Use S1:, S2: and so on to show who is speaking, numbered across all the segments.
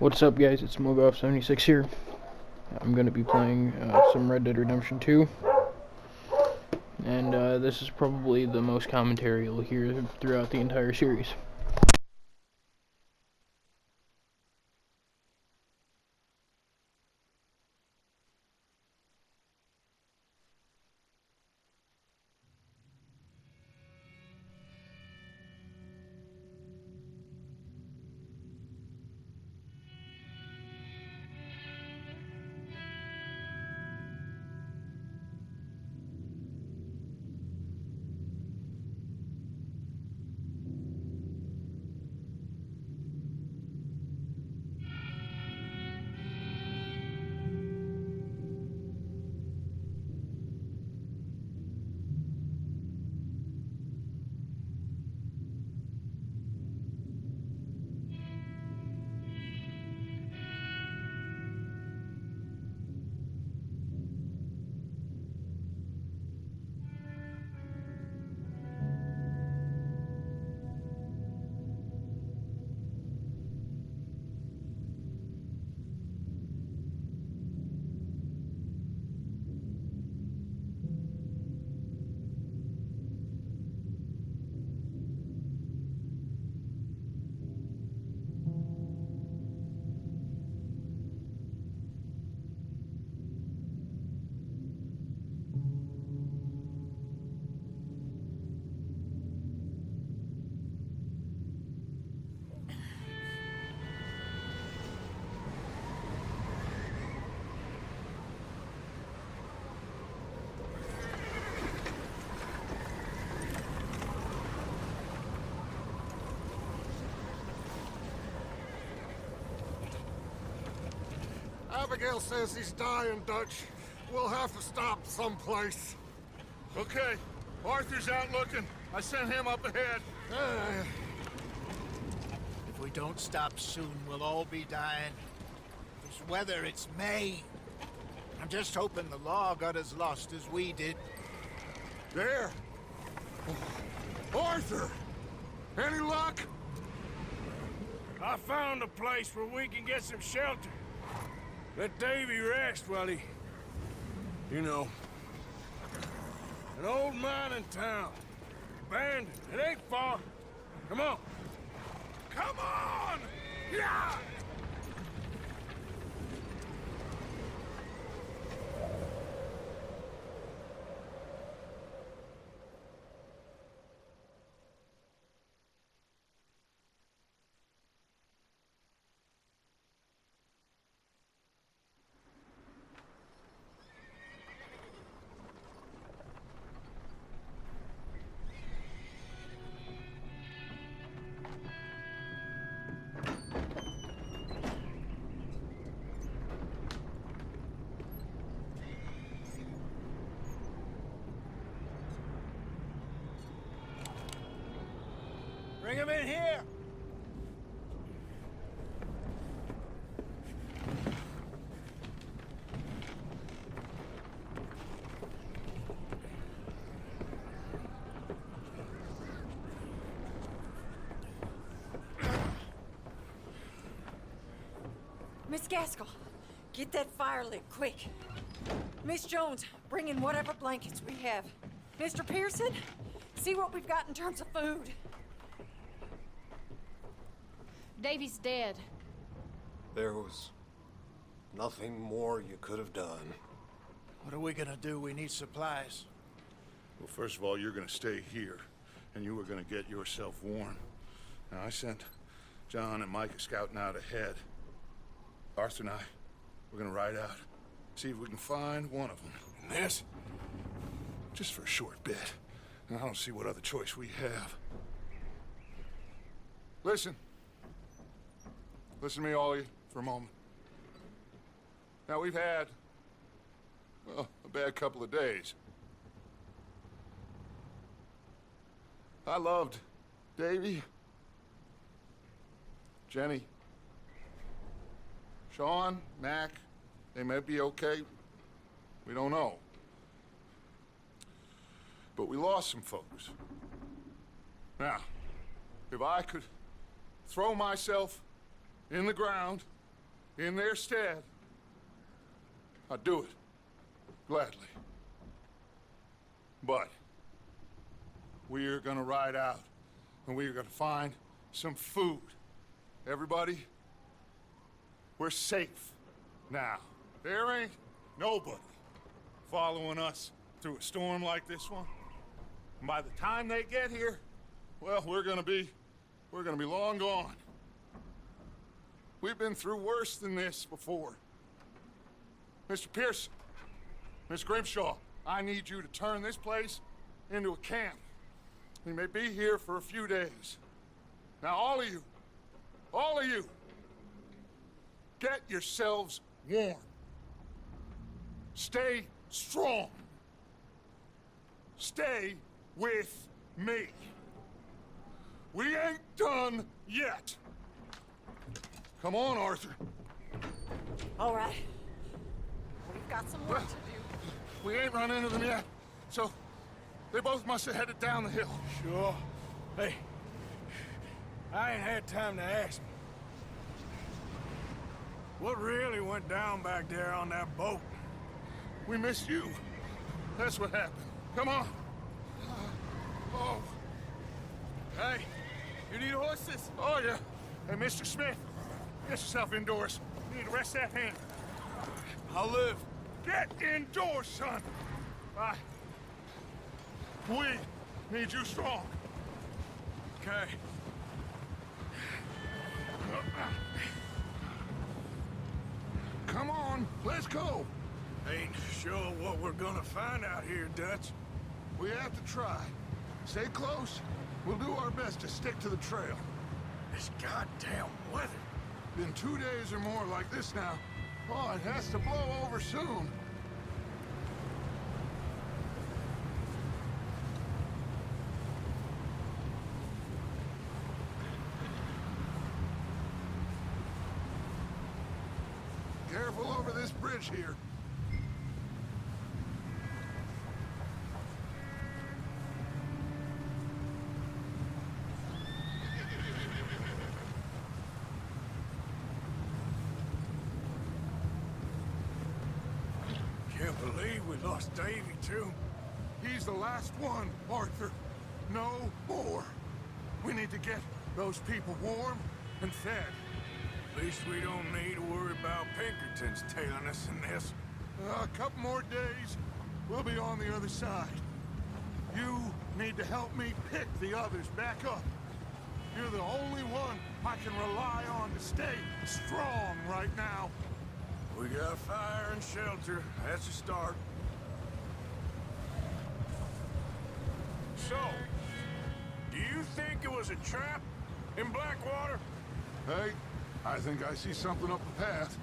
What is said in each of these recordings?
S1: What's up, guys? It's Mogov76 here. I'm going to be playing some Red Dead Redemption 2. And this is probably the most commentary you'll hear throughout the entire series.
S2: Abigail says he's dying, Dutch. We'll have to stop someplace.
S3: Okay. Arthur's out looking. I sent him up ahead.
S4: If we don't stop soon, we'll all be dying. This weather, it's May. I'm just hoping the law got as lost as we did.
S2: There. Arthur! Any luck?
S3: I found a place where we can get some shelter. Let Davy rest while he... You know. An old mining town. Abandoned. It ain't far. Come on. Come on! Yeah!
S4: Bring him in here!
S5: Miss Gaskell, get that fire lit, quick. Miss Jones, bring in whatever blankets we have. Mr. Pearson, see what we've got in terms of food.
S6: Davy's dead.
S2: There was nothing more you could have done.
S4: What are we gonna do? We need supplies.
S3: Well, first of all, you're gonna stay here, and you were gonna get yourself warm. Now, I sent John and Micah scouting out ahead. Arthur and I, we're gonna ride out, see if we can find one of them. And this, just for a short bit. And I don't see what other choice we have. Listen. Listen to me, all of you, for a moment. Now, we've had, well, a bad couple of days. I loved Davy, Jenny, Sean, Mac. They may be okay. We don't know. But we lost some folks. Now, if I could throw myself in the ground in their stead, I'd do it. Gladly. But we're gonna ride out, and we're gonna find some food. Everybody, we're safe now. There ain't nobody following us through a storm like this one. And by the time they get here, well, we're gonna be long gone. We've been through worse than this before. Mr. Pearson, Miss Grimshaw, I need you to turn this place into a camp. We may be here for a few days. Now, all of you, get yourselves warm. Stay strong. Stay with me. We ain't done yet. Come on, Arthur.
S5: All right. We've got some work to do.
S3: We ain't run into them yet, so they both must have headed down the hill.
S7: Sure. Hey, I ain't had time to ask. What really went down back there on that boat?
S3: We missed you. That's what happened. Come on. Oh.
S7: Hey, you need horses?
S3: Oh, yeah. Hey, Mr. Smith, get yourself indoors. You need to rest that hand.
S7: I'll live.
S3: Get indoors, son. We need you strong.
S7: Okay.
S3: Come on, let's go.
S7: Ain't sure what we're gonna find out here, Dutch.
S3: We have to try. Stay close. We'll do our best to stick to the trail.
S7: This goddamn weather.
S3: Been 2 days or more like this now. Oh, it has to blow over soon. Careful over this bridge here.
S7: Can't believe we lost Davy, too.
S3: He's the last one, Arthur. No more. We need to get those people warm and fed.
S7: At least we don't need to worry about Pinkertons tailing us in this.
S3: A couple more days, we'll be on the other side. You need to help me pick the others back up. You're the only one I can rely on to stay strong right now.
S7: We got fire and shelter. That's a start. So, do you think it was a trap in Blackwater?
S3: Hey, I think I see something up the path.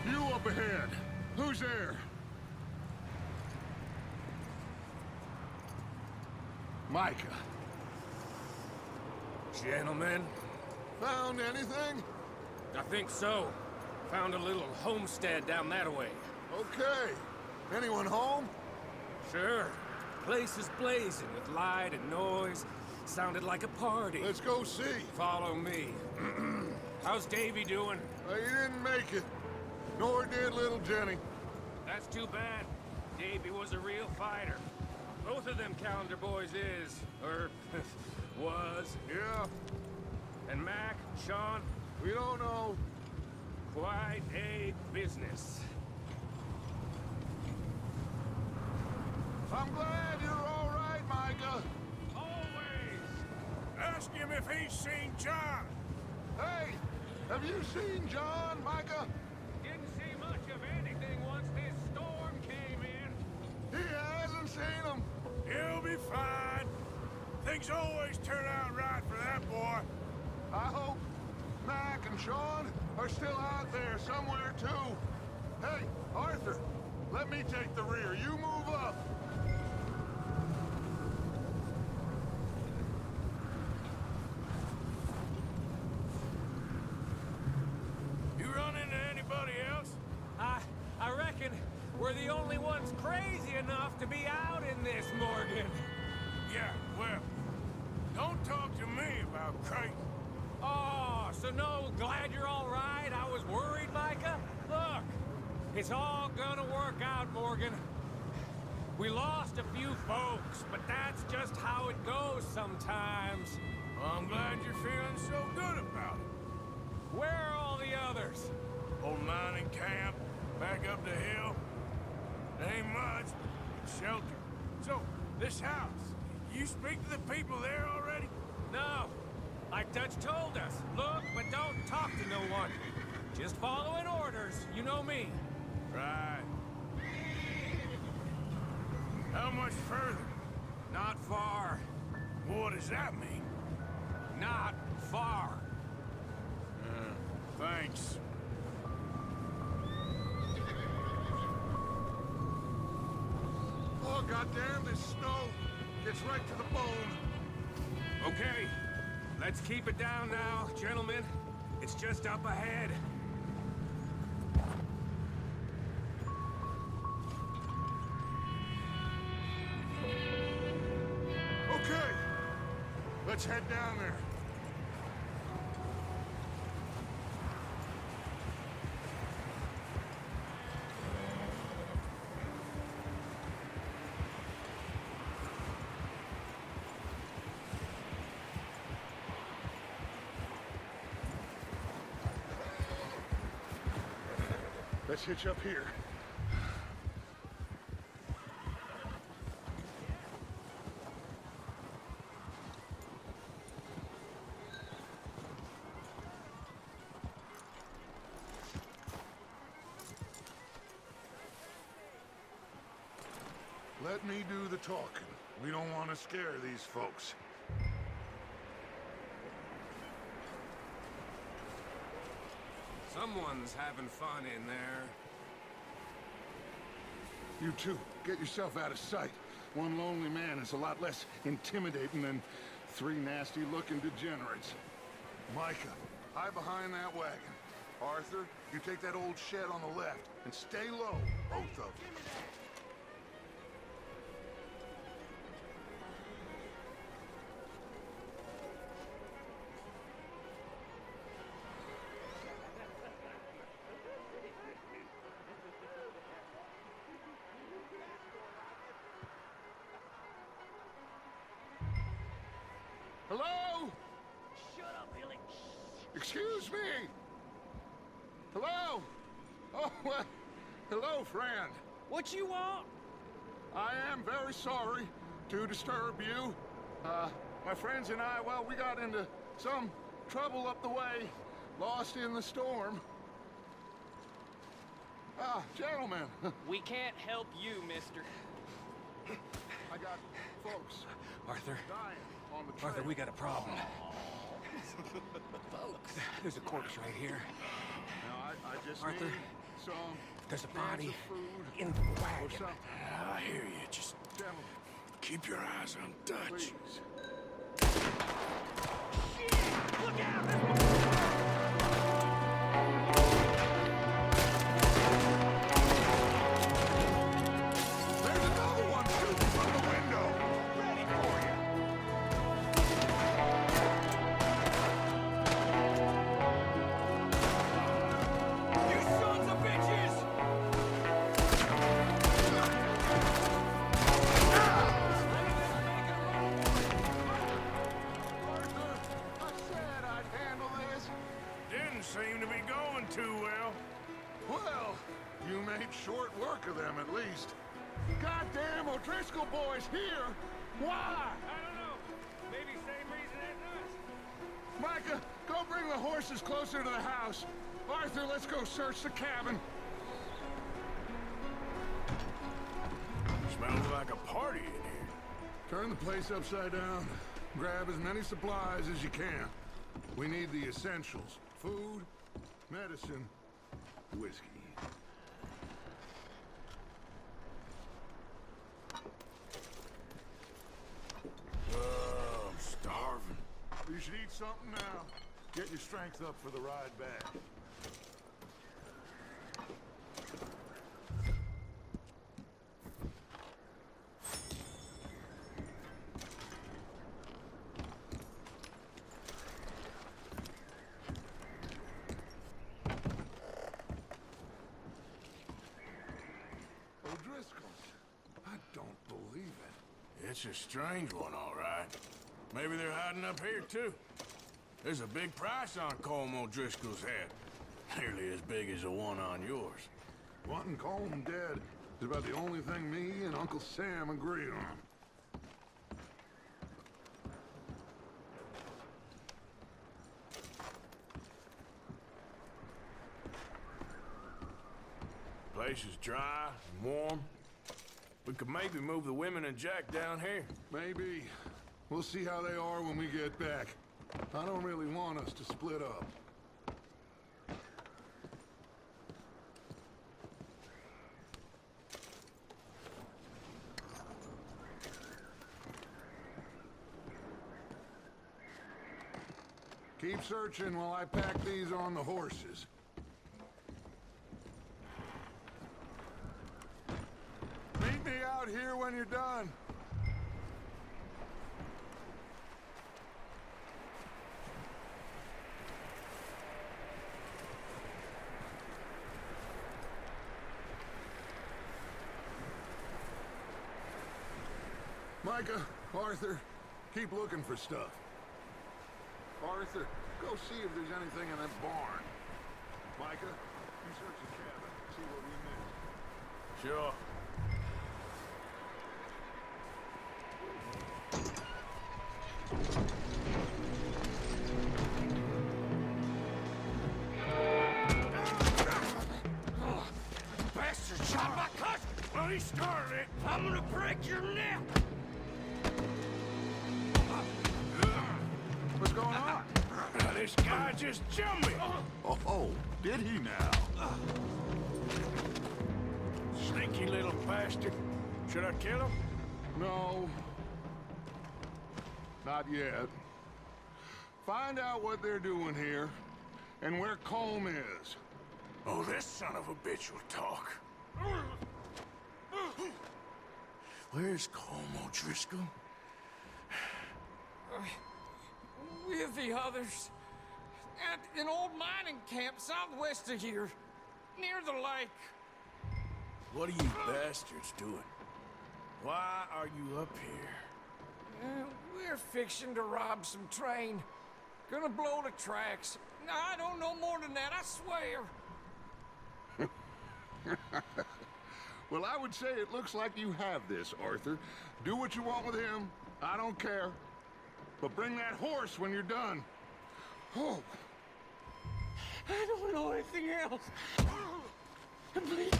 S3: You up ahead. Who's there? Micah.
S8: Gentlemen,
S3: Found anything?
S8: I think so. Found a little homestead down that way.
S3: Okay. Anyone home?
S8: Sure. Place is blazing with light and noise. Sounded like a party.
S3: Let's go see.
S8: Follow me. How's Davy doing?
S3: He didn't make it. Nor did little Jenny.
S8: That's too bad. Davy was a real fighter. Both of them Calendar boys is, or was.
S3: Yeah,
S8: And Mac, Sean,
S3: we don't know.
S8: quite a business.
S3: I'm glad you're all right, Micah.
S8: Always!
S7: Ask him if he's seen John.
S3: Hey, have you seen John, Micah?
S8: Didn't see much of anything once this storm came in.
S3: He hasn't seen him.
S7: He'll be fine. Things always turn out right for that boy.
S3: I hope Mac and Sean are still out there somewhere, too. Hey, Arthur, let me take the rear. You move up.
S7: You run into anybody else?
S8: I reckon we're the only ones crazy enough to be out in this, Morgan.
S7: Yeah, well, don't talk to me about crazy.
S8: Oh, So no, glad you're all right. I was worried, Micah. Look, it's all gonna work out, Morgan. We lost a few folks, but that's just how it goes sometimes.
S7: Well, I'm glad you're feeling so good about it.
S8: Where are all the others?
S7: Old mining camp, back up the hill. There ain't much, but shelter. So, this house, you speak to the people there already?
S8: No. Like Dutch told us, look, but don't talk to no one. Just following orders, you know me.
S7: Right. How much further?
S8: Not far.
S7: What does that mean?
S8: Not far.
S7: Thanks.
S2: Oh, goddamn, this snow gets right to the bone.
S8: Okay, let's keep it down now, gentlemen. It's just up ahead.
S2: Okay, let's head down there.
S3: Let's hitch up here. Let me do the talking. We don't want to scare these folks.
S8: Someone's having fun in there.
S3: You two, get yourself out of sight. One lonely man is a lot less intimidating than three nasty-looking degenerates. Micah, hide behind that wagon. Arthur, you take that old shed on the left, and stay low, both of you. Hello? Shut up, Billy. Excuse me. Hello? Oh, well, hello, friend.
S8: What you want?
S3: I am very sorry to disturb you. My friends and I, well, we got into some trouble up the way, lost in the storm. Ah, gentlemen.
S9: We can't help you, mister.
S3: I got folks
S8: Arthur,
S3: dying on the trail.
S8: Arthur, we got a problem. Folks, there's a corpse right here.
S3: Now, I just
S8: Arthur,
S3: need some
S8: there's a
S3: cans
S8: body
S3: of food
S8: in the
S3: or
S8: wagon.
S3: something.
S7: I hear you. Just
S3: Gentlemen,
S7: keep your eyes on Dutch.
S3: please. There's another one shooting from the window. Ready for you.
S8: You sons of bitches!
S3: Arthur, I said I'd handle this.
S7: Didn't seem to be going too well.
S3: Well, you made short work of them at least. Goddamn O'Driscoll boys here. Why?
S8: I don't know. Maybe same reason as us.
S3: Micah, go bring the horses closer to the house. Arthur, let's go search the cabin.
S7: Smells like a party in here.
S3: Turn the place upside down. Grab as many supplies as you can. We need the essentials. Food, medicine, whiskey.
S7: I'm starving.
S3: You should eat something now. Get your strength up for the ride back.
S7: It's a strange one, all right. Maybe they're hiding up here, too. There's a big price on Colm O'Driscoll's head. Nearly as big as the one on yours.
S3: Wanting Colm dead is about the only thing me and Uncle Sam agree on.
S7: Place is dry and warm. We could maybe move the women and Jack down here.
S3: Maybe. We'll see how they are when we get back. I don't really want us to split up. Keep searching while I pack these on the horses. Meet me out here when you're done. Micah, Arthur, keep looking for stuff. Arthur, go see if there's anything in that barn. Micah, you search the cabin, see what we missed.
S7: Sure.
S8: Bastard shot my cousin! Well, he started it. I'm gonna break your neck!
S3: What's going on?
S7: This guy just jumped me.
S3: Oh, did he now?
S7: Sneaky little bastard. Should I kill him?
S3: No. Not yet. Find out what they're doing here, and where Colm is.
S7: Oh, this son of a bitch will talk. Where's Colm O'Driscoll?
S8: With the others. At an old mining camp southwest of here. Near the lake.
S7: What are you bastards doing? Why are you up here?
S8: We're fixing to rob some train. Gonna blow the tracks. I don't know more than that, I swear.
S3: Well, I would say it looks like you have this, Arthur. Do what you want with him. I don't care. But bring that horse when you're done. Oh.
S8: I don't know anything else. Please.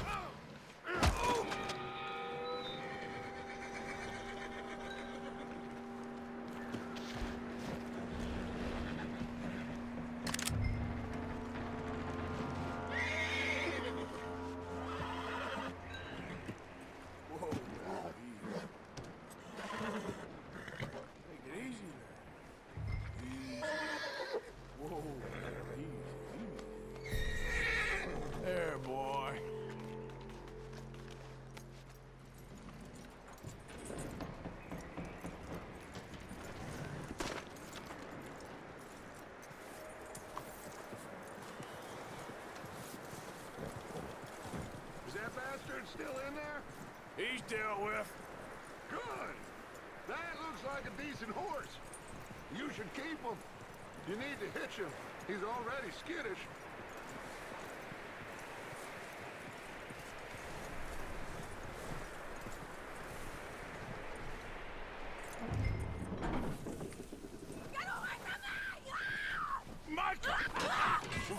S7: There, boy.
S3: Is that bastard still in there?
S7: He's dealt with.
S3: Good. That looks like a decent horse. You should keep him. You need to hitch him. He's already skittish.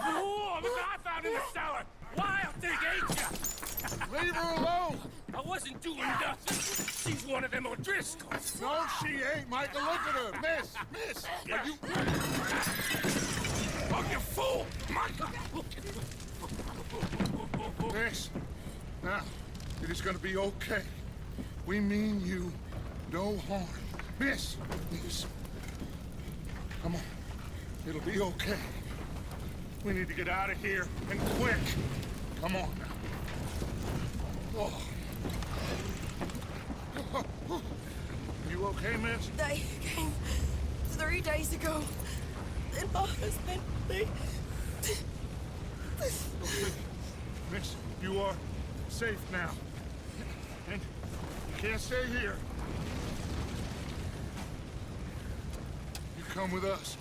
S8: Oh, look what I found in the cellar! Wild thing, ain't ya?
S3: Leave her alone!
S8: I wasn't doing nothing. She's one of them O'Driscolls.
S3: No, she ain't, Michael. Look at her. Miss! Are you...
S8: Oh, you fool! Michael!
S3: Miss, now, it is gonna be okay. We mean you no harm. Miss! Come on. It'll be okay. We need to get out of here, and quick. Come on now. Oh. You okay, miss?
S10: They came 3 days ago. And my husband, they...
S3: Miss, you are safe now. And you can't stay here. come with us.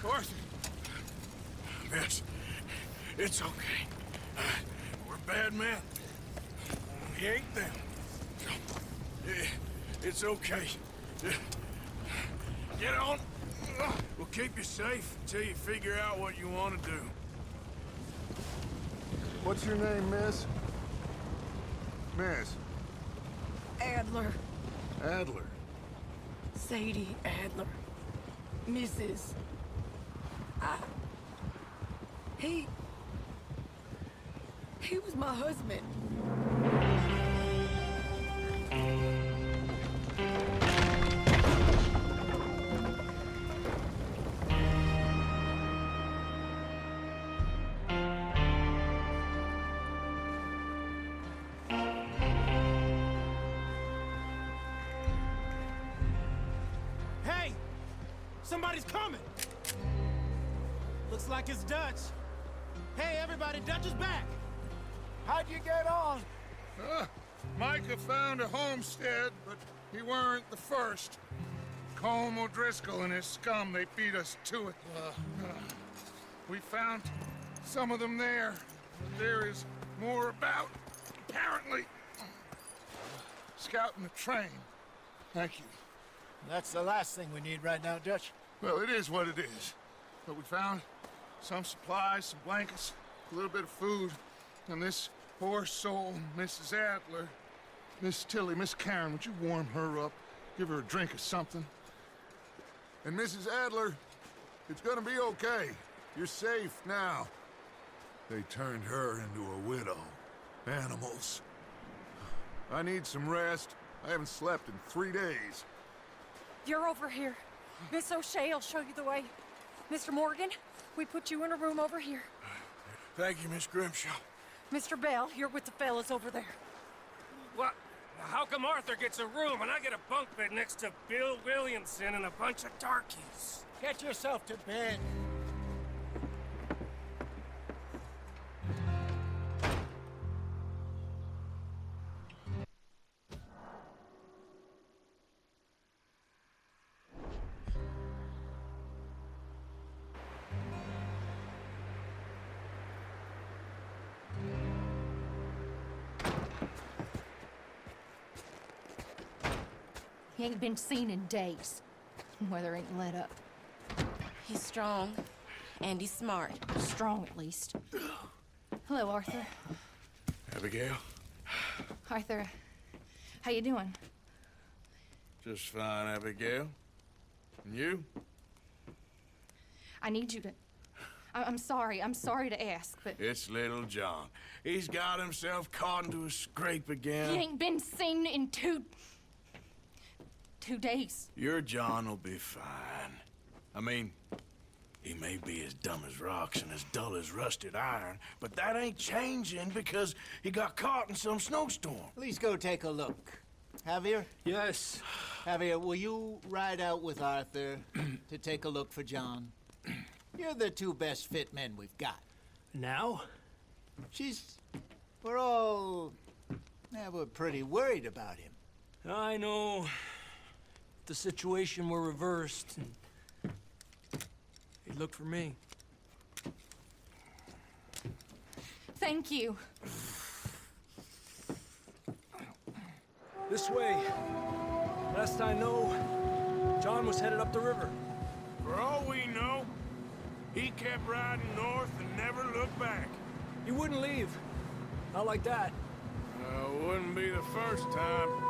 S3: Arthur!
S7: Miss, it's okay. We're bad men. We ain't them. It's okay. Get on. We'll keep you safe until you figure out what you want to do.
S2: What's your name, miss? Miss.
S10: Adler.
S2: Adler.
S10: Sadie Adler. Mrs. He was my husband.
S11: Hey! Somebody's coming! Looks like it's Dutch. Hey, everybody, Dutch is back!
S4: How'd you get on?
S3: Micah found a homestead, but he weren't the first. Colm O'Driscoll and his scum, they beat us to it. We found some of them there, but there is more about, apparently. Scouting the train. Thank you.
S4: That's the last thing we need right now, Dutch.
S3: Well, it is what it is. But we found some supplies, some blankets, a little bit of food, and this poor soul, Mrs. Adler. Miss Tilly, Miss Karen, would you warm her up? Give her a drink or something?
S2: And Mrs. Adler, it's gonna be okay. You're safe now. They turned her into a widow. Animals. I need some rest. I haven't slept in 3 days.
S5: You're over here. Miss O'Shea will show you the way. Mr. Morgan, we put you in a room over here.
S7: Thank you, Miss Grimshaw.
S5: Mr. Bell, you're with the fellas over there.
S8: What? How come Arthur gets a room and I get a bunk bed next to Bill Williamson and a bunch of darkies?
S4: Get yourself to bed.
S6: He ain't been seen in days. Weather ain't let up.
S10: He's strong. And he's smart.
S6: Strong, at least. Hello, Arthur.
S7: Abigail?
S6: Arthur, how you doing?
S7: Just fine, Abigail. And you?
S6: I need you to... I'm sorry to ask, but...
S7: It's little John. He's got himself caught into a scrape again.
S6: He ain't been seen in 2 days.
S7: Your John will be fine. I mean, he may be as dumb as rocks and as dull as rusted iron, but that ain't changing because he got caught in some snowstorm.
S4: Please go take a look. Javier?
S11: Yes.
S4: Javier, will you ride out with Arthur to take a look for John? You're the 2 best fit men we've got.
S11: Now?
S4: We're pretty worried about him.
S11: I know. If the situation were reversed, and he'd look for me.
S6: Thank you.
S11: This way. Last I know, John was headed up the river.
S7: For all we know, he kept riding north and never looked back.
S11: He wouldn't leave. Not like that.
S7: Wouldn't be the first time.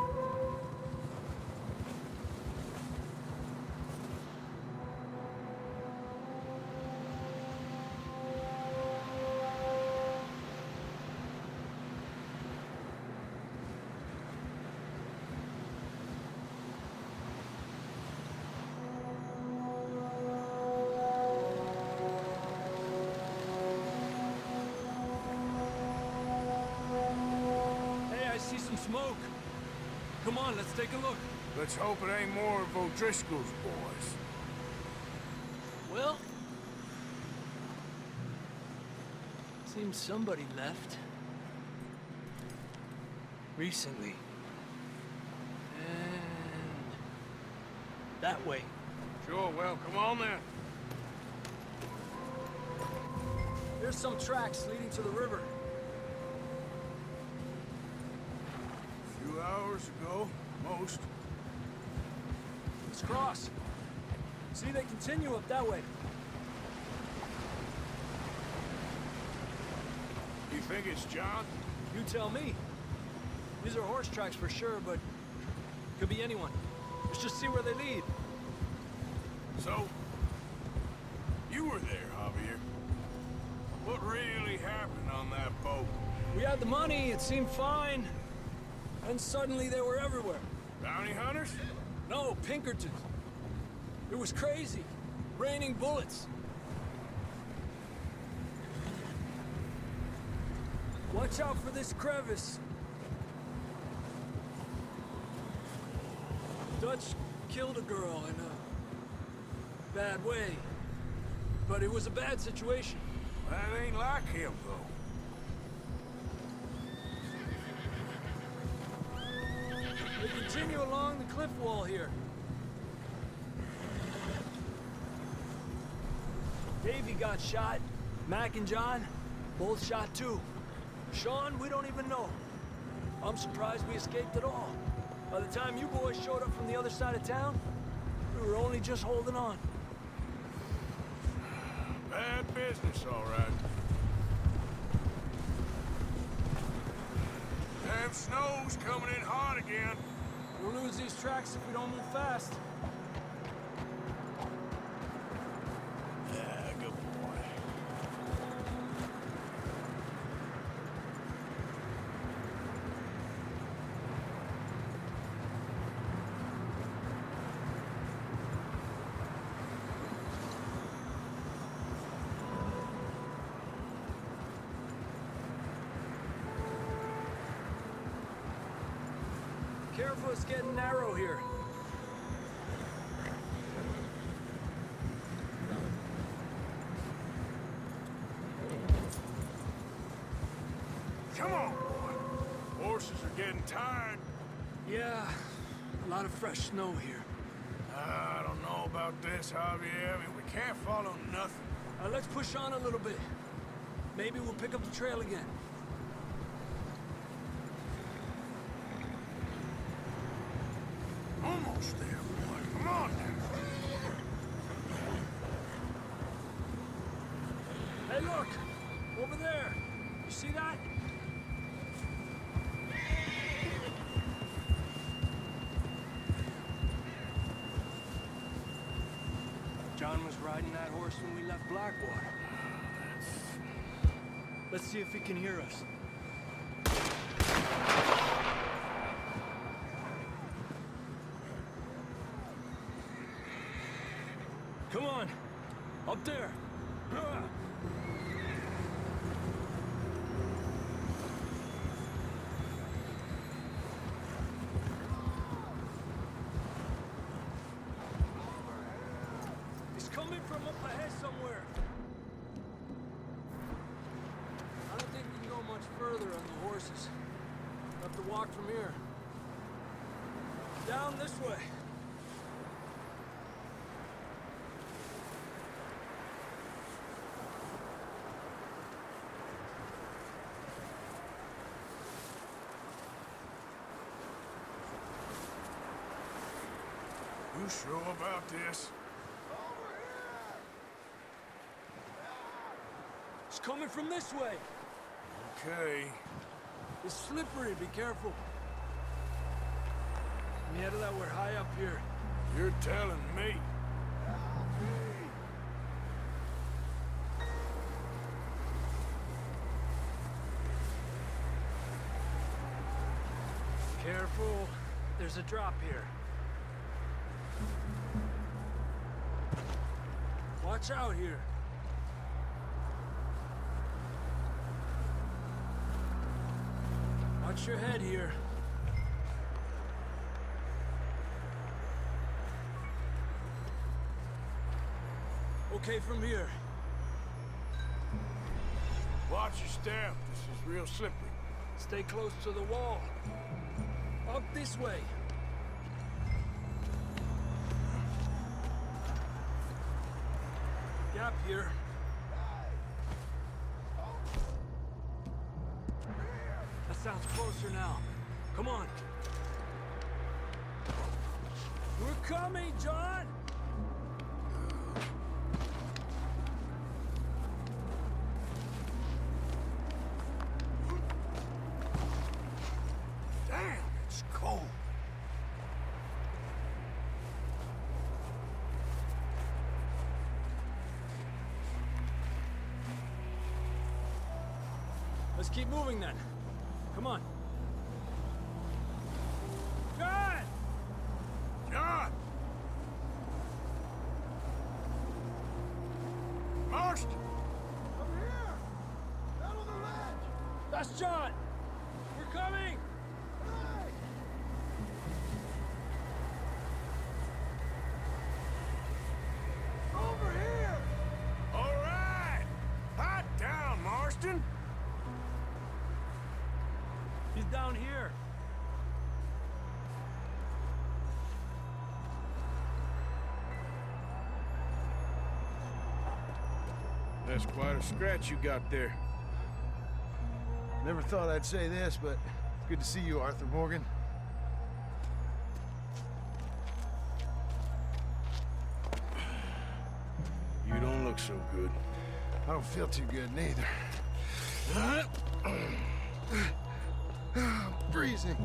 S11: Smoke. Come on, let's take a look.
S7: Let's hope it ain't more of O'Driscoll's boys.
S11: Well, seems somebody left. Recently. And that way.
S7: Sure, well, come on then.
S11: There's some tracks leading to the river.
S7: A few hours ago, most.
S11: Let's cross. See, they continue up that way.
S7: You think it's John?
S11: You tell me. These are horse tracks for sure, but could be anyone. Let's just see where they lead.
S7: So, you were there, Javier. What really happened on that boat?
S11: We had the money, it seemed fine. And suddenly they were everywhere.
S7: Bounty hunters?
S11: No, Pinkertons. It was crazy. Raining bullets. Watch out for this crevice. Dutch killed a girl in a bad way. But it was a bad situation.
S7: That ain't like him, though.
S11: They continue along the cliff wall here. Davey got shot. Mac and John, both shot too. Sean, we don't even know. I'm surprised we escaped at all. By the time you boys showed up from the other side of town, we were only just holding on.
S7: Bad business, all right. Damn snow's coming in hot again.
S11: We'll lose these tracks if we don't move fast.
S7: Yeah, good boy.
S11: Careful, it's getting narrow here.
S7: Come on, boy. Horses are getting tired.
S11: Yeah, a lot of fresh snow here.
S7: I don't know about this, Javier. I mean, we can't follow nothing.
S11: Let's push on a little bit. Maybe we'll pick up the trail again.
S7: Almost there, boy. Come on now.
S11: Hey, look! Over there! You see that? John was riding that horse when we left Blackwater. Let's see if he can hear us. Come on! Up there! He's coming from up ahead somewhere. I don't think we can go much further on the horses. We'll have to walk from here. Down this way.
S7: You sure about this?
S11: It's coming from this way.
S7: Okay.
S11: It's slippery, be careful. Mierda, we're high up here.
S7: You're telling me.
S11: Careful, there's a drop here. Watch out here. Watch your head here. Okay from here.
S7: Watch your step. This is real slippery.
S11: Stay close to the wall. Up this way. gap here. That sounds closer now. Come on. We're coming, John! Damn, it's cold. Let's keep moving then. Come on. John! John! Marston!
S2: Up here! Out on the ledge!
S11: That's John! We're coming!
S2: Hey! Over here!
S7: All right! Hot down, Marston!
S11: He's down here.
S7: That's quite a scratch you got there.
S12: Never thought I'd say this, but it's good to see you, Arthur Morgan.
S7: You don't look so good.
S12: I don't feel too good, neither. I'm freezing.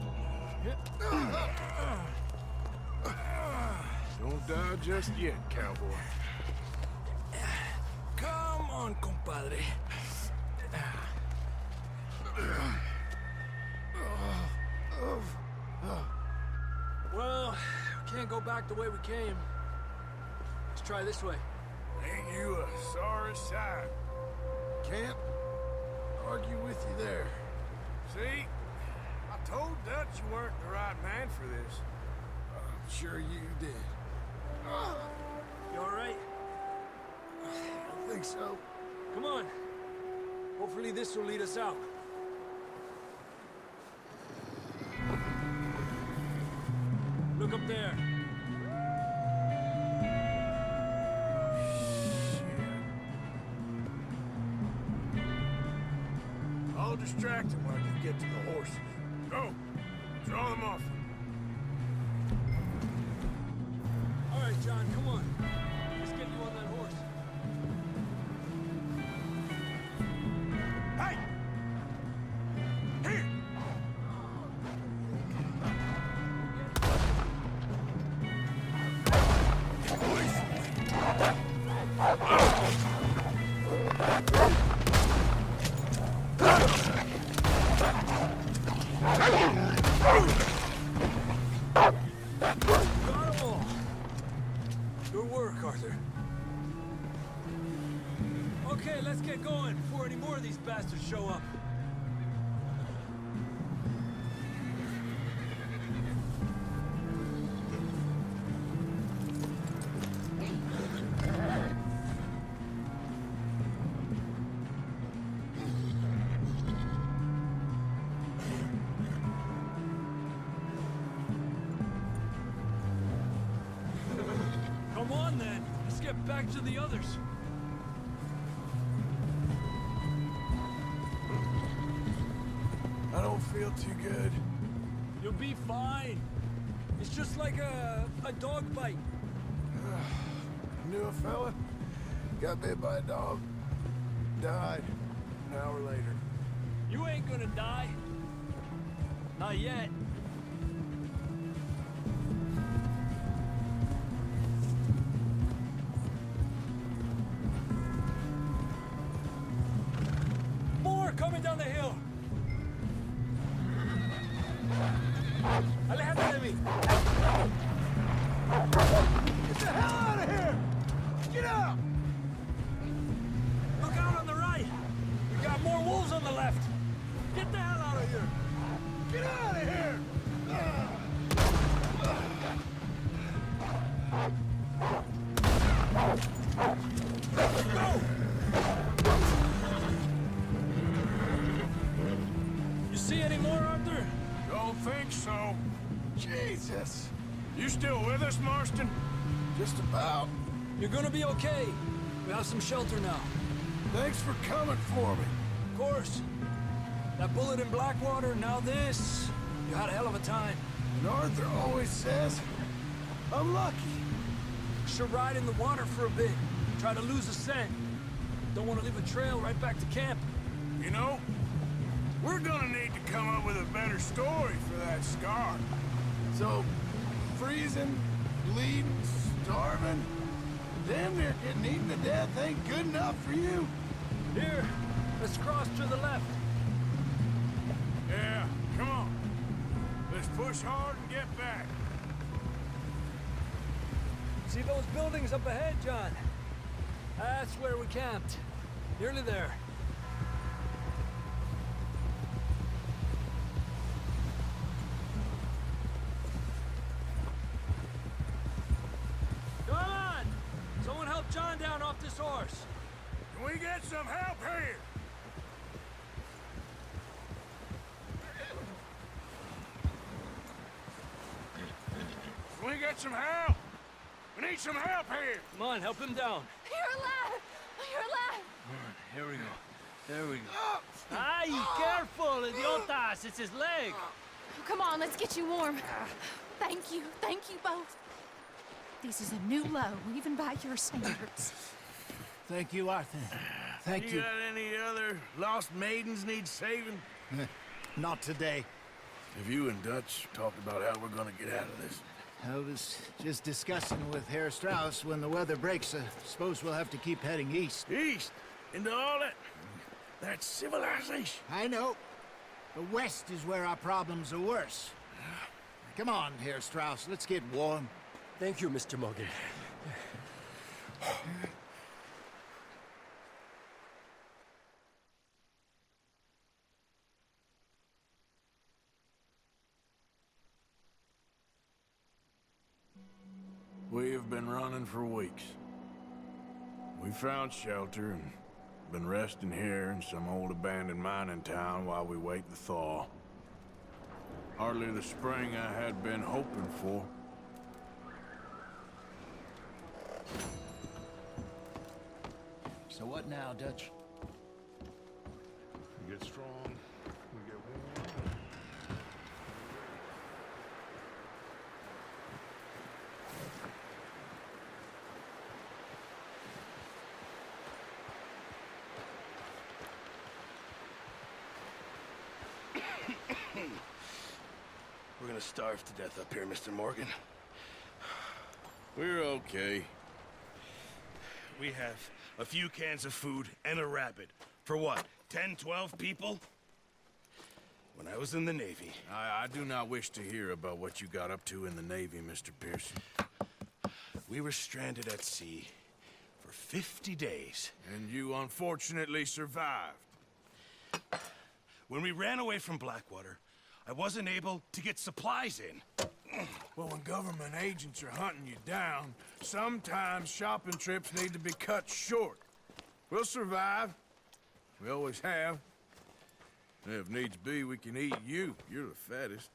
S7: Don't die just yet, cowboy.
S11: Come on, compadre. Well, we can't go back the way we came. Let's try this way.
S7: Ain't you a sorry sight?
S12: Can't argue with you there.
S7: See? I told Dutch you weren't the right man for this.
S12: I'm sure you did.
S11: You all right?
S12: I think so.
S11: Come on. Hopefully this will lead us out. Look up there.
S7: I'll distract him while you get to the horses. Go! Draw them off.
S11: All right, John, come on. Let's get you on that horse.
S7: Hey! Here!
S11: Got 'em all. Good work, Arthur. Okay, let's get going before any more of these bastards show up. Come on, then. Let's get back to the others.
S12: I don't feel too good.
S11: You'll be fine. It's just like a dog bite.
S12: Knew a fella, got bit by a dog, died an hour later.
S11: You ain't gonna die. Not yet. More coming down the hill. Aléjate de mí.
S2: Get the hell out of here! Get out!
S11: Look out on the right. We got more wolves on the left. Get the hell out of here.
S2: Get out of here!
S11: Go! You see any more, Arthur?
S7: Don't think so.
S12: Jesus!
S7: You still with us, Marston?
S12: Just about.
S11: You're gonna be okay. We have some shelter now.
S12: Thanks for coming for me.
S11: Of course. That bullet in Blackwater, now this. You had a hell of a time.
S12: And Arthur always says, I'm lucky.
S11: Should ride in the water for a bit. Try to lose a scent. Don't want to leave a trail right back to camp.
S7: You know, we're gonna need to come up with a better story for that scar.
S12: So, freezing, bleeding, starving, damn near getting eaten to death ain't good enough for you.
S11: Here, let's cross to the left.
S7: Yeah, come on. Let's push hard and get back.
S11: See those buildings up ahead, John? That's where we camped. Nearly there. Come on! Someone help John down off this horse.
S7: Can we get some help here? Can we get some help? We need some help here!
S11: Come on, help him down.
S10: You're alive! You're alive!
S11: Here we go. There we go. Ay, careful, idiotas! It's his leg!
S6: Come on, let's get you warm. Thank you both. This is a new low, even by your standards.
S4: Thank you, Arthur. Thank
S7: You got any other lost maidens need saving?
S4: Not today.
S7: Have you and Dutch talked about how we're gonna get out of this?
S4: I was just discussing with Herr Strauss when the weather breaks. Suppose we'll have to keep heading east.
S7: East? Into all that civilization?
S4: I know. The west is where our problems are worse. Come on, Herr Strauss. Let's get warm.
S11: Thank you, Mr. Morgan.
S7: We have been running for weeks. We found shelter and been resting here in some old abandoned mining town while we wait the thaw. Hardly the spring I had been hoping for.
S4: So what now, Dutch?
S3: We get strong, we get warm.
S7: We're gonna starve to death up here, Mr. Morgan. We're okay.
S13: We have a few cans of food and a rabbit. For what, 10, 12 people? When I was in the Navy...
S7: I do not wish to hear about what you got up to in the Navy, Mr. Pearson.
S13: We were stranded at sea for 50 days.
S7: And you unfortunately survived.
S13: When we ran away from Blackwater, I wasn't able to get supplies in.
S7: Well, when government agents are hunting you down, sometimes shopping trips need to be cut short. We'll survive. We always have. If needs be, we can eat you. You're the fattest.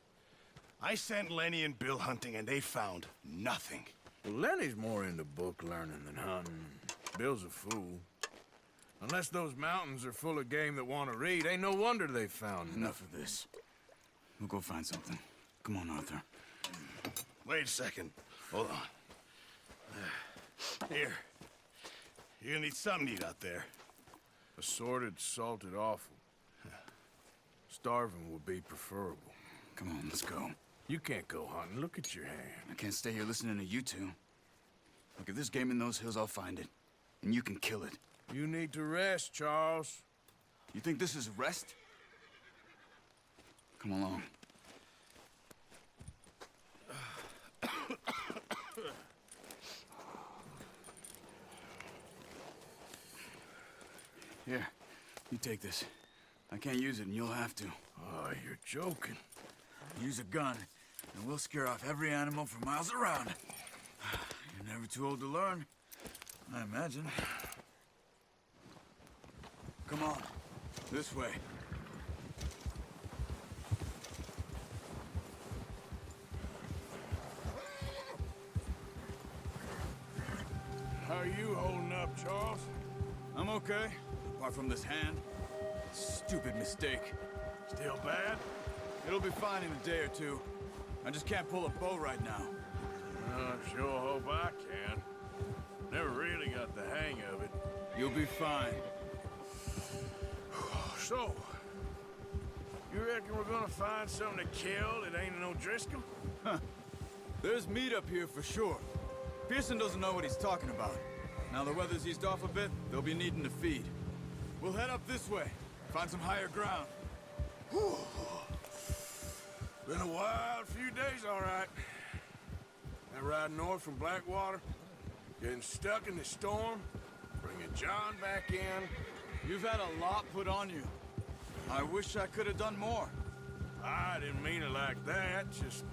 S13: I sent Lenny and Bill hunting, and they found nothing.
S7: Well, Lenny's more into book learning than hunting. Bill's a fool. Unless those mountains are full of game that want to read, ain't no wonder they found
S14: Enough of this. We'll go find something. Come on, Arthur.
S13: Wait a second. Hold on. Here. You're gonna need something to eat out there.
S7: Assorted, salted offal. Starving would be preferable.
S14: Come on, let's go.
S7: You can't go hunting. Look at your hand.
S14: I can't stay here listening to you two. Look, if there's game in those hills, I'll find it. And you can kill it.
S7: You need to rest, Charles.
S14: You think this is rest? Come along. Here, you take this. I can't use it, and you'll have to.
S7: Oh, you're joking.
S14: Use a gun, and we'll scare off every animal for miles around. You're never too old to learn, I imagine. Come on, this way.
S7: How are you holding up, Charles?
S14: I'm okay, apart from this hand. Stupid mistake.
S7: Still bad?
S14: It'll be fine in a day or two. I just can't pull a bow right now.
S7: I sure hope I can. Never really got the hang of it.
S14: You'll be fine.
S7: So, you reckon we're gonna find something to kill that ain't no Driscoll?
S14: Huh. There's meat up here for sure. Pearson doesn't know what he's talking about. Now the weather's eased off a bit, they'll be needing to feed. We'll head up this way, find some higher ground.
S7: Whew. Been a wild few days, all right. That ride north from Blackwater, getting stuck in the storm, bringing John back in.
S14: You've had a lot put on you. I wish I could have done more.
S7: I didn't mean it like that, just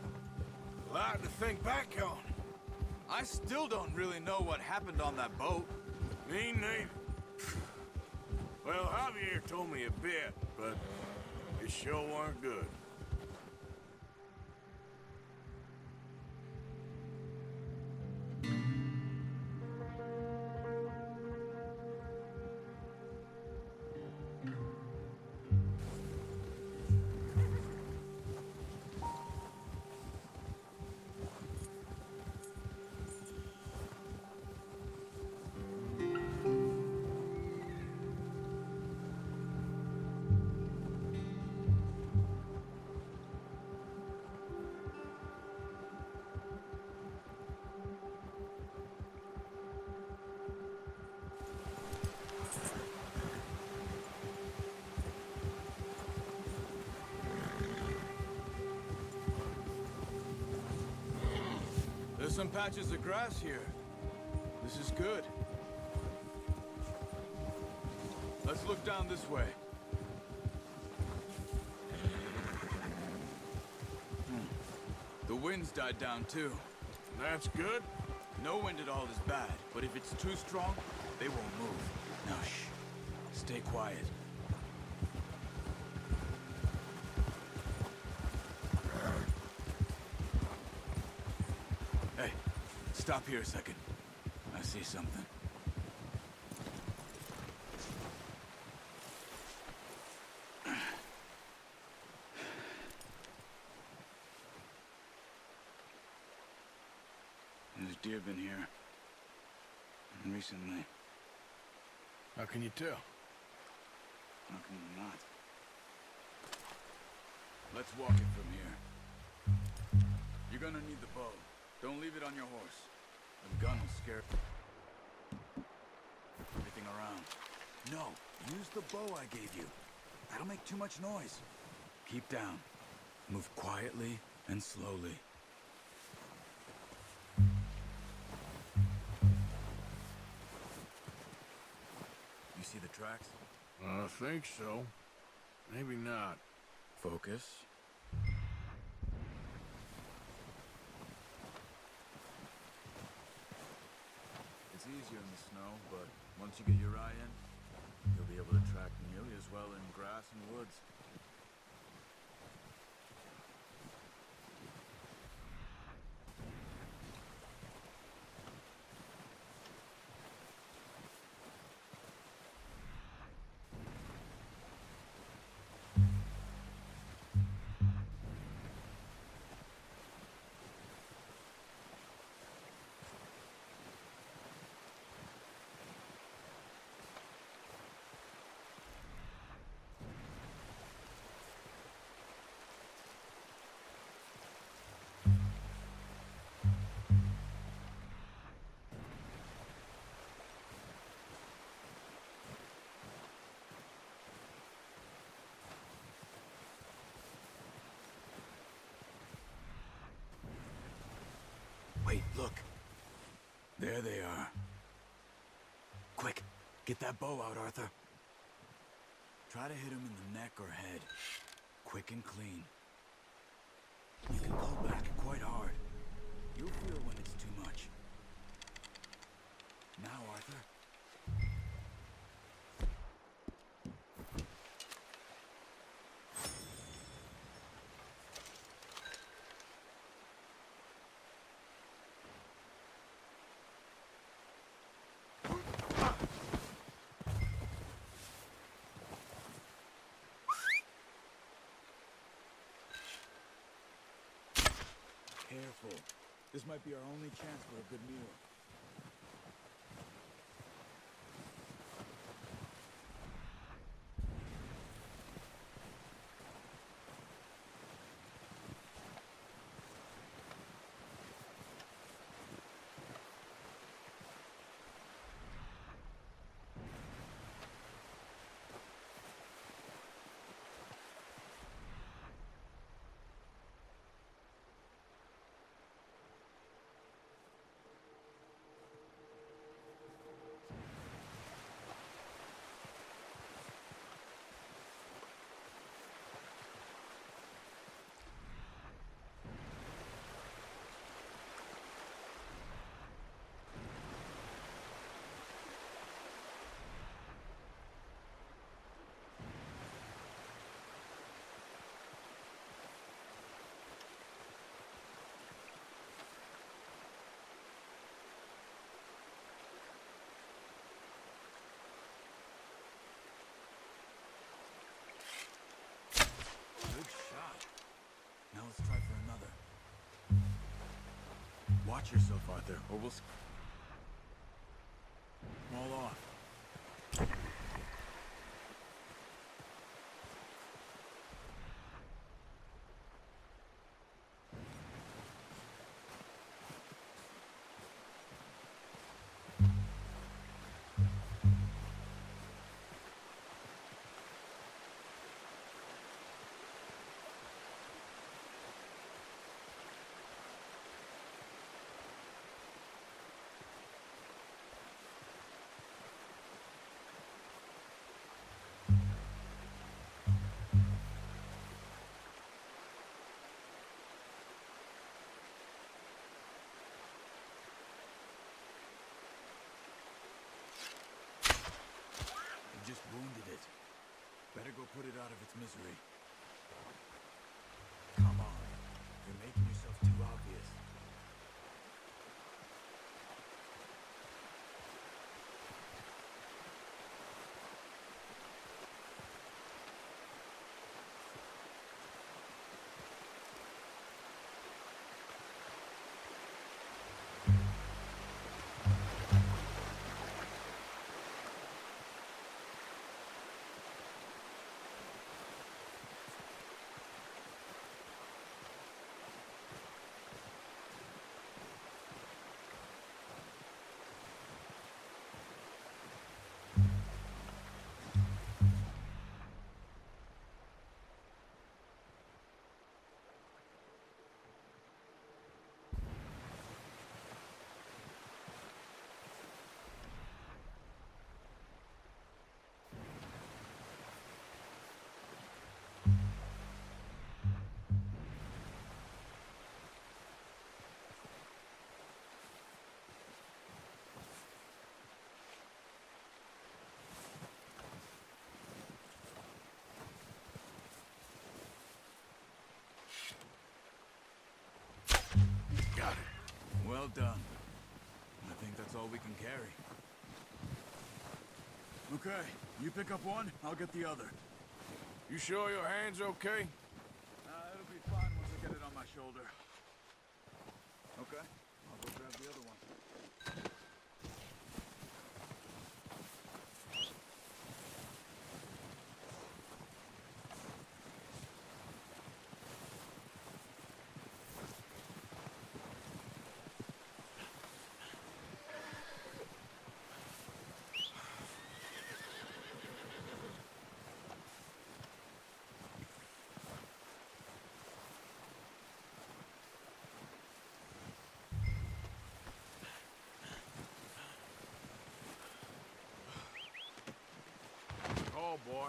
S7: a lot to think back on.
S14: I still don't really know what happened on that boat.
S7: Me neither. Well, Javier told me a bit, but it sure weren't good.
S14: There's some patches of grass here. This is good. Let's look down this way. The wind's died down too.
S7: That's good.
S14: No wind at all is bad, but if it's too strong, they won't move. Now shh. Stay quiet. Hey, stop here a second. I see something. There's deer been here. Recently.
S7: How can you tell?
S14: How can you not? Let's walk it from here. You're gonna need the bow. Don't leave it on your horse. The gun will scare everything around. No, use the bow I gave you. That'll make too much noise. Keep down. Move quietly and slowly. You see the tracks?
S7: I think so. Maybe not.
S14: Focus. It's easier in the snow, but once you get your eye in, you'll be able to track nearly as well in grass and woods. Wait, look. There they are. Quick, get that bow out, Arthur. Try to hit him in the neck or head. Quick and clean. You can pull back quite hard. You'll feel when it's too much. Now, Arthur. careful. This might be our only chance for a good meal. Good shot. Now let's try for another. Watch yourself, Arthur, or we'll... All off. Just wounded it. Better go put it out of its misery. Come on. You're making yourself too obvious. Got it. Well done. I think that's all we can carry. Okay, you pick up one, I'll get the other.
S7: You sure your hand's okay?
S14: It'll be fine once I get it on my shoulder. Okay, I'll go grab the other one.
S7: Oh, boy.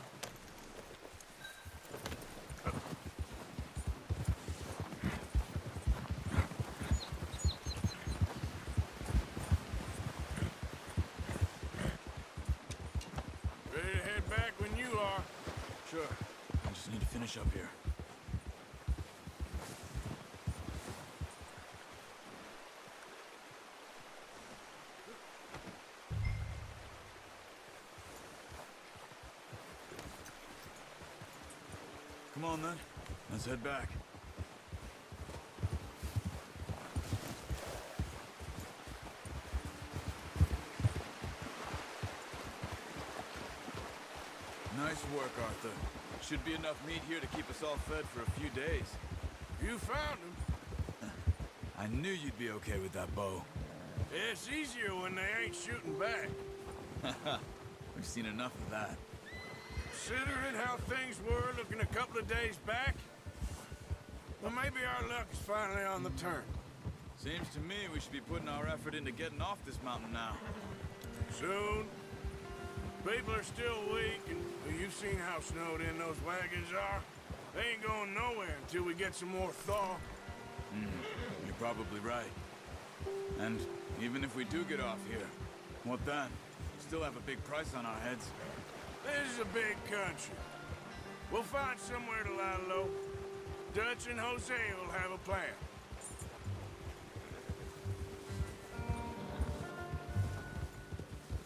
S7: Ready to head back when you are.
S14: Sure. I just need to finish up here. Come on, then. Let's head back. Nice work, Arthur. Should be enough meat here to keep us all fed for a few days.
S12: You found him.
S14: I knew you'd be okay with that bow.
S12: It's easier when they ain't shooting back.
S14: We've seen enough of that.
S12: Considering how things were looking a couple of days back, well, maybe our luck is finally on the turn.
S14: Seems to me we should be putting our effort into getting off this mountain now.
S12: Soon. People are still weak, and well, you've seen how snowed in those wagons are. They ain't going nowhere until we get some more thaw.
S14: You're probably right. And even if we do get off here, what then? We still have a big price on our heads.
S12: This is a big country. We'll find somewhere to lie low. Dutch and Jose will have a plan.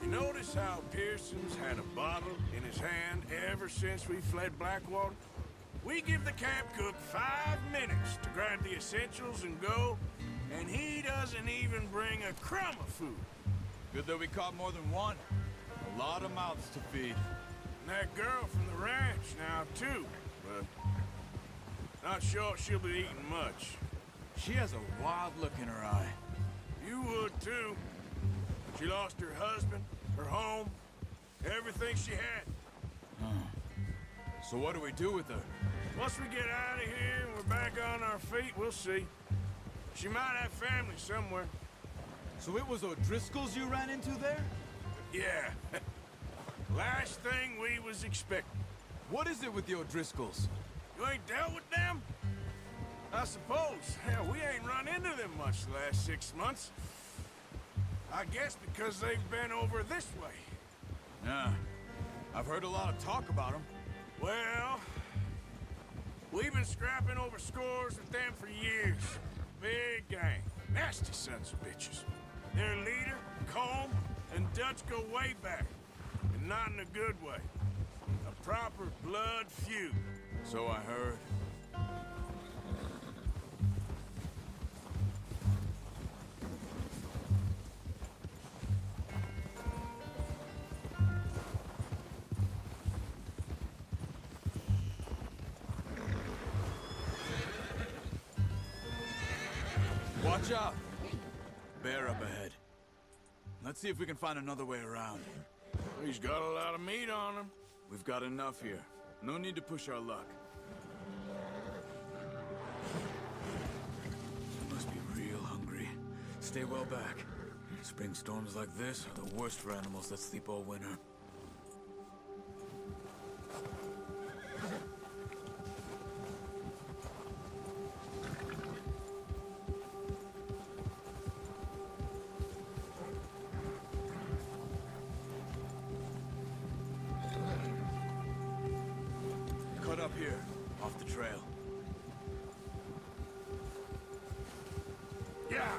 S12: You notice how Pearson's had a bottle in his hand ever since we fled Blackwater? We give the camp cook 5 minutes to grab the essentials and go, and he doesn't even bring a crumb of food.
S14: Good that we caught more than one. A lot of mouths to feed.
S12: And that girl from the ranch now, too, but not sure she'll be eating much.
S14: She has a wild look in her eye.
S12: You would, too. She lost her husband, her home, everything she had.
S14: So what do we do with her?
S12: Once we get out of here and we're back on our feet, we'll see. She might have family somewhere.
S14: So it was O'Driscoll's you ran into there?
S12: Yeah. Last thing we was expecting.
S14: What is it with the O'Driscolls?
S12: You ain't dealt with them? I suppose. Hell, we ain't run into them much the last 6 months. I guess because they've been over this way.
S14: Yeah. I've heard a lot of talk about them.
S12: Well, we've been scrapping over scores with them for years. Big gang. Nasty sons of bitches. Their leader, Colm, and Dutch go way back. And not in a good way. A proper blood feud.
S14: So I heard. Watch out! Bear up ahead. Let's see if we can find another way around.
S12: He's got a lot of meat on him.
S14: We've got enough here. No need to push our luck. You must be real hungry. Stay well back. Spring storms like this are the worst for animals that sleep all winter. Cut up here, off the trail.
S12: Yeah!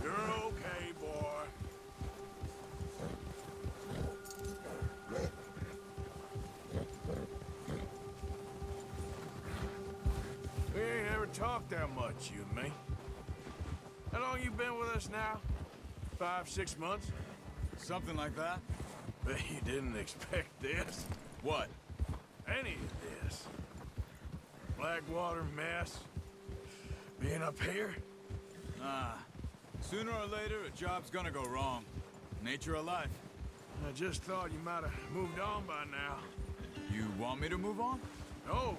S12: You're okay, boy. We ain't ever talked that much, you and me. How long you been with us now? 5, 6 months?
S14: Something like that?
S12: Bet you didn't expect this.
S14: What?
S12: Any of this. Blackwater mess. Being up here?
S14: Sooner or later, a job's gonna go wrong. Nature of life.
S12: I just thought you might have moved on by now.
S14: You want me to move on?
S12: No.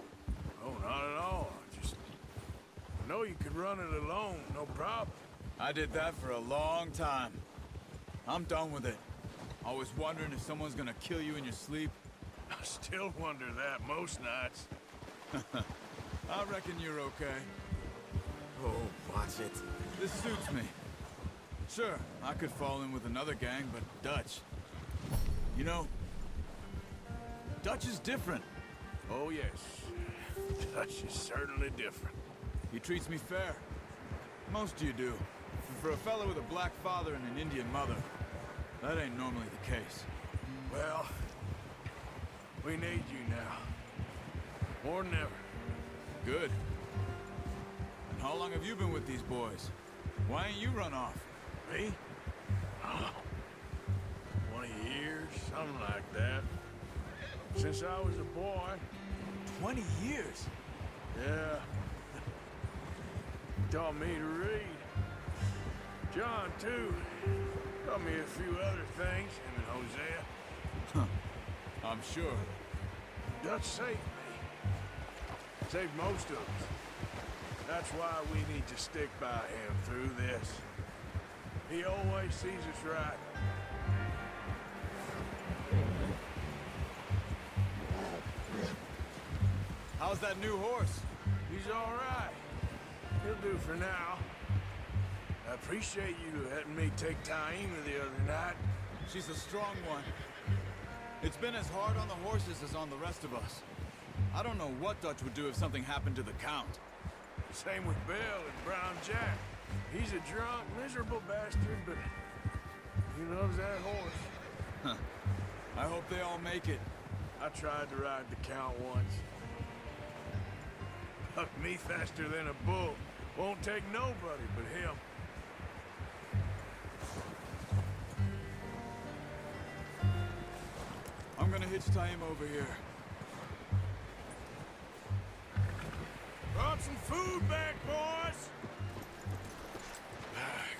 S12: No, not at all. I know you could run it alone, no problem.
S14: I did that for a long time. I'm done with it. Always wondering if someone's gonna kill you in your sleep.
S12: I still wonder that most nights.
S14: I reckon you're okay.
S12: Oh, watch it.
S14: This suits me. Sure, I could fall in with another gang, but Dutch... You know, Dutch is different.
S12: Oh, yes. Dutch is certainly different.
S14: He treats me fair. Most of you do. And for a fellow with a black father and an Indian mother, that ain't normally the case.
S12: Well, we need you now. More than ever.
S14: Good. And how long have you been with these boys? Why ain't you run off?
S12: Me? Oh,
S7: 20 years, something like that. Since I was a boy.
S14: 20 years?
S7: Yeah. Taught me to read. John, too. Taught me a few other things, him and Hosea.
S14: Huh. I'm sure.
S7: Dutch saved me. Saved most of us. That's why we need to stick by him through this. He always sees us right.
S14: How's that new horse?
S7: He's all right. He'll do for now. I appreciate you letting me take Taima the other night.
S14: She's a strong one. It's been as hard on the horses as on the rest of us. I don't know what Dutch would do if something happened to the Count.
S7: Same with Bill and Brown Jack. He's a drunk, miserable bastard, but he loves that horse.
S14: Huh. I hope they all make it.
S7: I tried to ride the Count once. Bucked me faster than a bull. Won't take nobody but him.
S14: I'm gonna hitch Taima over here.
S7: Brought some food back, boys!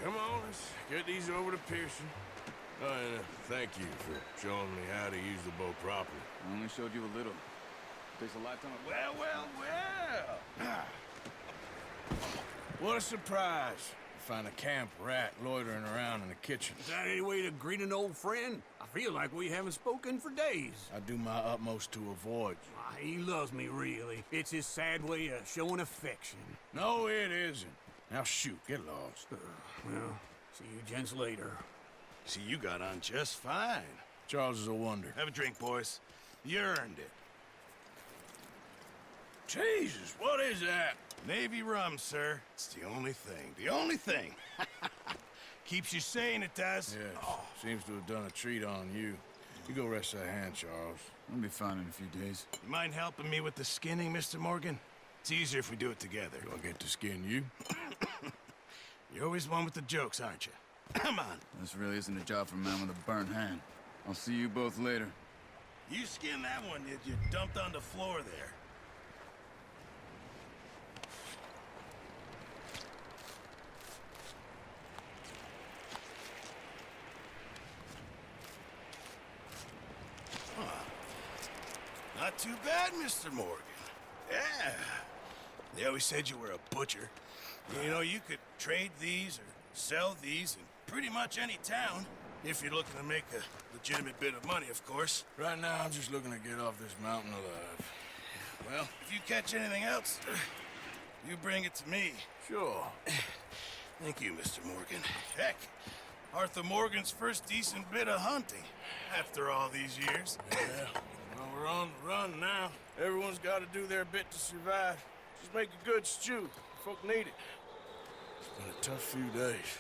S7: Come on, let's get these over to Pearson. And thank you for showing me how to use the bow properly.
S14: I only showed you a little. Takes a lifetime of...
S7: Well! What a surprise. Find a camp rat loitering around in the kitchen.
S12: Is that any way to greet an old friend? I feel like we haven't spoken for days.
S7: I do my utmost to avoid you.
S12: He loves me, really. It's his sad way of showing affection.
S7: No, it isn't. Now shoot, get lost.
S12: Well, see you gents later.
S13: See, you got on just fine.
S7: Charles is a wonder.
S13: Have a drink, boys. You earned it.
S7: Jesus, what is that?
S13: Navy rum, sir. It's the only thing. The only thing. Keeps you sane, it does.
S7: Yes. Seems to have done a treat on you. You go rest that hand, Charles.
S14: I'll be fine in a few days.
S13: You mind helping me with the skinning, Mr. Morgan? It's easier if we do it together.
S7: Do I get to skin you?
S13: You're always one with the jokes, aren't you? Come on.
S14: This really isn't a job for a man with a burnt hand. I'll see you both later.
S13: You skinned that one you dumped on the floor there. Not too bad, Mr. Morgan. Yeah. They always said you were a butcher. You know, you could trade these or sell these in pretty much any town. If you're looking to make a legitimate bit of money, of course.
S7: Right now, I'm just looking to get off this mountain alive.
S13: Well, if you catch anything else, you bring it to me.
S7: Sure.
S13: Thank you, Mr. Morgan. Heck, Arthur Morgan's first decent bit of hunting after all these years.
S7: Yeah. Well, we're on the run now. Everyone's got to do their bit to survive. Just make a good stew. Folk need it. It's been a tough few days.